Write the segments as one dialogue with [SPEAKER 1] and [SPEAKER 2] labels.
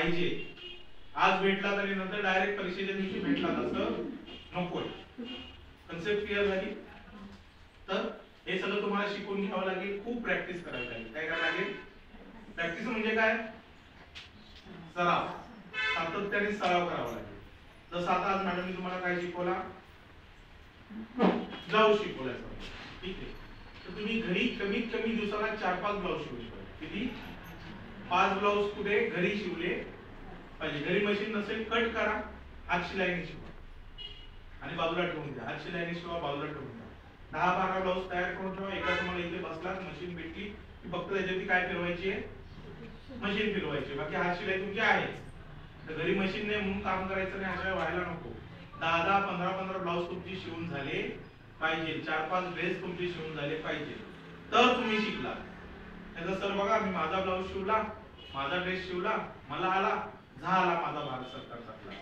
[SPEAKER 1] पाहिजे, आज भेटला तरी नंतर डायरेक्ट परीक्षेच्या दिवशी भेटला तसं नकोय. कन्सेप्ट क्लिअर झाली? तर हे सगळं तुम्हाला शिकून घ्यावं लागेल, खूप प्रॅक्टिस करावी लागेल. काय करावं लागेल? प्रॅक्टिस म्हणजे काय? सराव, सातत्याने सराव करावा लागेल. जसं आता आज मॅडमने तुम्हाला काय शिकवला? ब्लाऊज शिकवला. ठीक आहे, तर तुम्ही घरी कमीत कमी दिवसाला 4-5 ब्लाऊज शिवू शकता. किती? 5 ब्लाऊज कुठे घरी शिवले पाहिजे. घरी मशीन नसेल कट करा, हात शिलाईने शिवा आणि बाजूला ठेवून द्या. हात शिलाईने शिवा, बाजूला ठेवून द्या. 10-12 ब्लाऊज तयार करून ठेवा. एकदा तुम्हाला इथे बसला मशीन भेटली की फक्त त्याच्यावरती काय फिरवायची आहे? मशीन फिरवायची. बाकी हात शिलाई तुमची आहे. तर घरी मशीन नाही म्हणून काम करायचं नाही, अशा व्हायला नको. 10-10, 15-15 ब्लाऊज तुमची शिवून झाले पाहिजे. 4-5 ड्रेस तुमचे शिवून झाले पाहिजे, तर तुम्ही शिकला. त्याचा सर बघा, मी माझा ब्लाऊज शिवला, माझा ड्रेस शिवला, मला आला, झाला माझा भारत सरकारचा क्लास.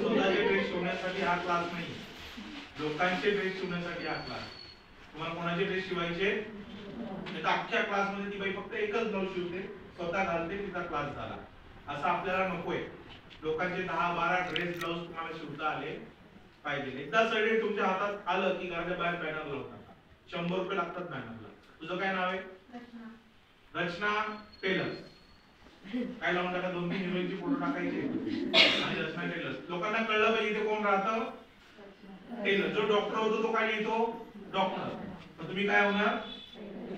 [SPEAKER 1] स्वतःचे ड्रेस शिवण्यासाठी हा क्लास नाही, लोकांचे ड्रेस शिवण्यासाठी हा क्लास. तुम्हाला कोणाचे ड्रेस शिवायचे? अख्ख्या क्लास मध्ये ती बाई फक्त एकच ब्लाऊज शिवते, स्वतः घालते, तिचा क्लास झाला. असं आपल्याला नकोय. लोकांचे 10-12 ड्रेस ब्लाऊज तुम्हाला शिवता आले पाहिजे. एकदा सर्टिफिकेट तुमच्या हातात आलं की घराच्या बाहेर बॅनर लावून टाका. 100 रुपये लागतात बॅनरला. तुझं काय नाव आहे? रचना टेलर्स. काय लावून टाका, 2-3 हिरोईनचे फोटो टाकायचे आणि रचना टेलर्स. लोकांना कळलं पाहिजे इथे कोण राहतं? टेलर. जो डॉक्टर होतो तो काय लिहितो? डॉक्टर. तर तुम्ही काय होणार?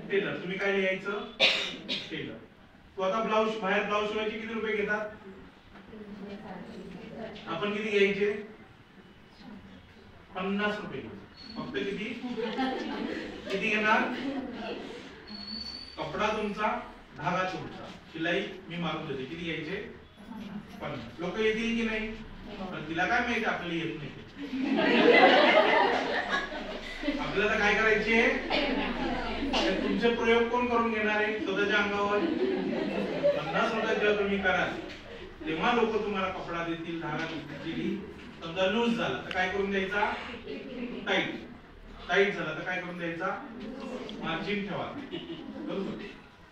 [SPEAKER 1] टेलर. तुम्ही काय लिहायचं? टेलर. तो आता ब्लाऊज, बाहेर ब्लाऊज शिवायचे किती रुपये घेतात? आपण किती घ्यायचे? 50 रुपये. फक्त किती? किती घेणार? कपडा तुमचा, धागा तुमचा, शिलाई मी मारून देते. किती घ्यायचे? 50. लोक येतील की नाही? पण तिला काय माहिती आपल्याला येत नाही. आपल्याला काय करायचे? तुमचे प्रयोग कोण करून घेणार आहे? स्वतःच्या अंगावर. 50 रुपये जेव्हा तुम्ही कराल तेव्हा लोक तुम्हाला कपडा देतील, धागा देतील. समजा लूज झाला तर काय करून द्यायचा? टाईट. टाईट झाला तर काय करून द्यायचा? मार्जिन ठेवा. बरोबर.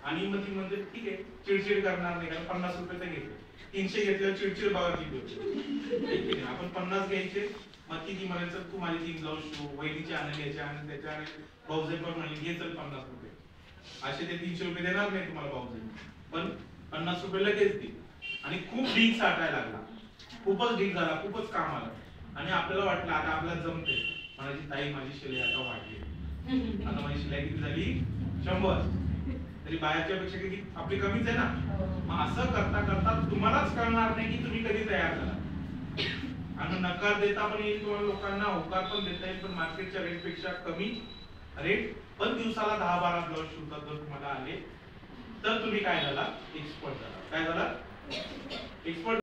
[SPEAKER 1] आणि मग ती म्हणजे ठीक आहे, चिडचिड करणार नाही, कारण 50 रुपये तर घेते. 300 घेतल्यावर चिडचिड बघा किती होते. आपण 50 घ्यायचे. मग किती म्हणायचं? तू माझे 3 ब्लाऊज शिव, वहिनीचे आणले, आणि त्याच्या भाऊजे पण म्हणले घे चल 50 रुपये. असे ते 300 रुपये देणार नाही तुम्हाला भाऊजे, पण 50 रुपये लगेच दे. आणि खूप ढीग साठायला लागला, खूपच ढीग झाला, खूपच काम आलं. आणि आपल्याला वाटलं आता आपल्याला जमते. म्हणायची ताई माझी शिलाई आता वाढली, आता माझी शिलाई किती झाली? 100. तरी बाहेरच्या पेक्षा किती आपली कमीच आहे ना. मग असं करता करता तुम्हालाच कळणार नाही की तुम्ही कधी तयार झाला. आणि नकार देता पण येईल तुम्हाला, लोकांना होकार पण देता येईल, पण मार्केटच्या रेट पेक्षा कमी रेट, पण दिवसाला 10-12 ब्लाऊज शिवतात जर तुम्हाला आले, तर तुम्ही काय झाला? एक्सपर्ट झाला. काय झाला? एक्सपर्ट.